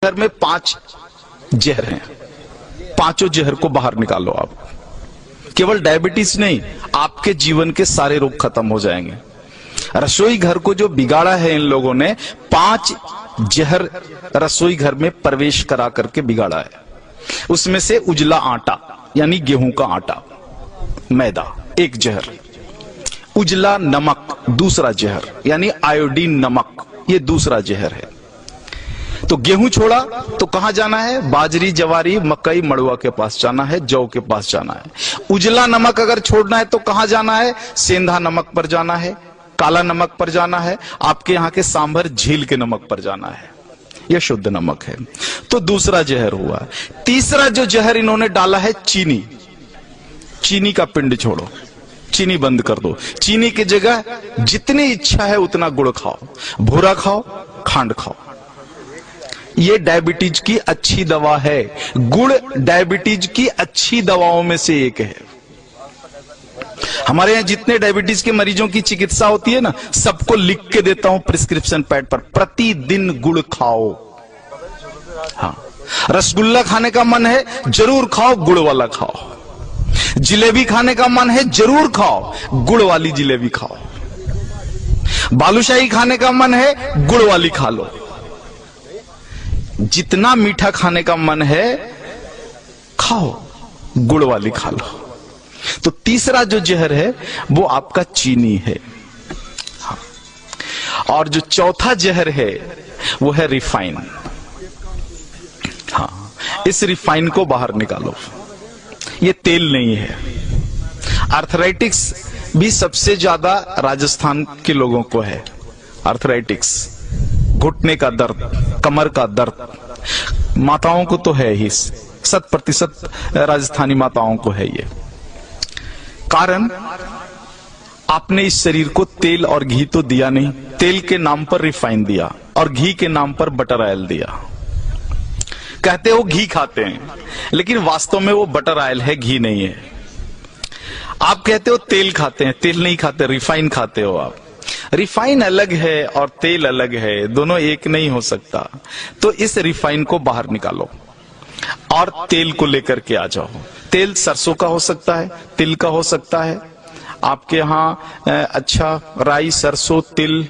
घर में 5 जहर हैं, पांचों जहर को बाहर निकालो आप। केवल डायबिटीज नहीं, आपके जीवन के सारे रोग खत्म हो जाएंगे। रसोई घर को जो बिगाड़ा है इन लोगों ने, 5 जहर रसोई घर में प्रवेश करा करके बिगाड़ा है। उसमें से उजला आटा यानी गेहूं का आटा, मैदा एक जहर, उजला नमक दूसरा जहर यानी आयोडीन नमक, ये दूसरा जहर है। तो गेहूं छोड़ा तो कहां जाना है? बाजरी, जवारी, मकई, मड़ुआ के पास जाना है, जौ के पास जाना है। उजला नमक अगर छोड़ना है तो कहां जाना है? सेंधा नमक पर जाना है, काला नमक पर जाना है, आपके यहां के सांभर झील के नमक पर जाना है। यह शुद्ध नमक है। तो दूसरा जहर हुआ। तीसरा जो जहर इन्होंने डाला है चीनी। चीनी का पिंड छोड़ो, चीनी बंद कर दो। चीनी की जगह जितनी इच्छा है उतना गुड़ खाओ, भूरा खाओ, खांड खाओ। ये डायबिटीज की अच्छी दवा है। गुड़ डायबिटीज की अच्छी दवाओं में से एक है। हमारे यहां जितने डायबिटीज के मरीजों की चिकित्सा होती है ना, सबको लिख के देता हूं प्रिस्क्रिप्शन पैड पर, प्रतिदिन गुड़ खाओ। हाँ, रसगुल्ला खाने का मन है जरूर खाओ, गुड़ वाला खाओ। जिलेबी खाने का मन है जरूर खाओ, गुड़ वाली जिलेबी खाओ। बालूशाही खाने का मन है, गुड़ वाली खा लो। जितना मीठा खाने का मन है खाओ, गुड़ वाली खा लो। तो तीसरा जो जहर है वो आपका चीनी है। हाँ। और जो चौथा जहर है वो है रिफाइन। हाँ, इस रिफाइन को बाहर निकालो। ये तेल नहीं है। आर्थराइटिक्स भी सबसे ज्यादा राजस्थान के लोगों को है। आर्थराइटिक्स, घुटने का दर्द, कमर का दर्द, माताओं को तो है ही, 100% राजस्थानी माताओं को है ये। कारण आपने इस शरीर को तेल और घी तो दिया नहीं, तेल के नाम पर रिफाइन दिया और घी के नाम पर बटर ऑयल दिया। कहते हो घी खाते हैं, लेकिन वास्तव में वो बटर ऑयल है, घी नहीं है। आप कहते हो तेल खाते हैं, तेल नहीं खाते, रिफाइन खाते हो आप। रिफाइन अलग है और तेल अलग है, दोनों एक नहीं हो सकता। तो इस रिफाइन को बाहर निकालो और तेल को लेकर के आ जाओ। तेल सरसों का हो सकता है, तिल का हो सकता है, आपके यहां अच्छा राई, सरसों, तिल,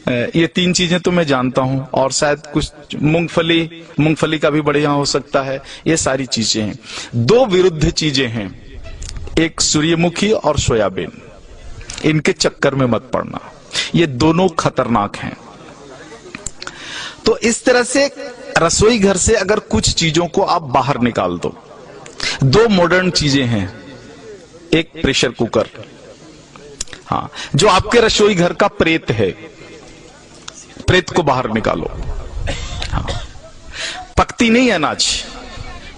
ये 3 चीजें तो मैं जानता हूं, और शायद कुछ मूंगफली का भी बढ़िया हो सकता है। ये सारी चीजें हैं। 2 विरुद्ध चीजें हैं, एक सूर्यमुखी और सोयाबीन। इनके चक्कर में मत पड़ना, ये दोनों खतरनाक हैं। तो इस तरह से रसोई घर से अगर कुछ चीजों को आप बाहर निकाल दो। 2 मॉडर्न चीजें हैं, एक प्रेशर कुकर, हाँ, जो आपके रसोई घर का प्रेत है, प्रेत को बाहर निकालो। हाँ, पकती नहीं अनाज,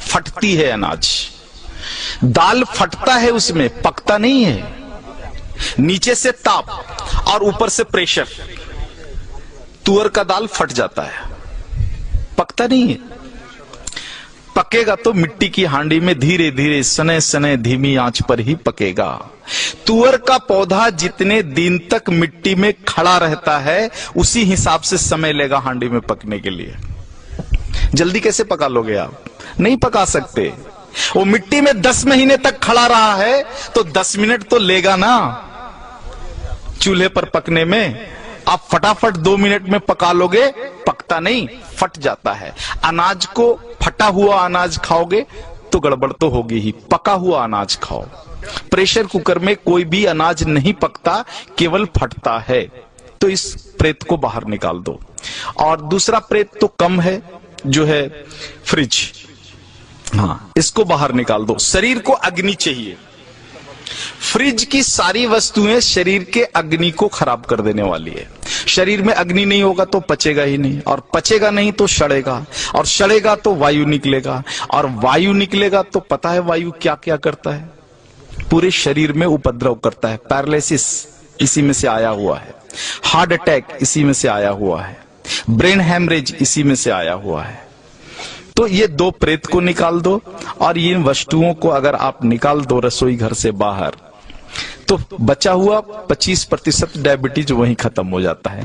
फटती है अनाज। दाल फटता है उसमें, पकता नहीं है। नीचे से ताप और ऊपर से प्रेशर, तुअर का दाल फट जाता है, पकता नहीं है। पकेगा तो मिट्टी की हांडी में धीरे धीरे, सने सने, धीमी आंच पर ही पकेगा। तुअर का पौधा जितने दिन तक मिट्टी में खड़ा रहता है, उसी हिसाब से समय लेगा हांडी में पकने के लिए। जल्दी कैसे पका लोगे आप? नहीं पका सकते। वो मिट्टी में 10 महीने तक खड़ा रहा है तो 10 मिनट तो लेगा ना चूल्हे पर पकने में। आप फटाफट 2 मिनट में पका लोगे, पकता नहीं, फट जाता है। अनाज को, फटा हुआ अनाज खाओगे तो गड़बड़ तो होगी ही, पका हुआ अनाज खाओ। प्रेशर कुकर में कोई भी अनाज नहीं पकता, केवल फटता है। तो इस प्रेत को बाहर निकाल दो। और दूसरा प्रेत तो कम है, जो है फ्रिज। हाँ, इसको बाहर निकाल दो। शरीर को अग्नि चाहिए। फ्रिज की सारी वस्तुएं शरीर के अग्नि को खराब कर देने वाली है। शरीर में अग्नि नहीं होगा तो पचेगा ही नहीं, और पचेगा नहीं तो सड़ेगा, और सड़ेगा तो वायु निकलेगा, और वायु निकलेगा तो पता है वायु क्या क्या करता है? पूरे शरीर में उपद्रव करता है। पैरालिसिस इसी में से आया हुआ है, हार्ट अटैक इसी में से आया हुआ है, ब्रेन हैमरेज इसी में से आया हुआ है। तो ये 2 प्रेत को निकाल दो, और इन वस्तुओं को अगर आप निकाल दो रसोई घर से बाहर, तो बचा हुआ 25% डायबिटीज वहीं खत्म हो जाता है।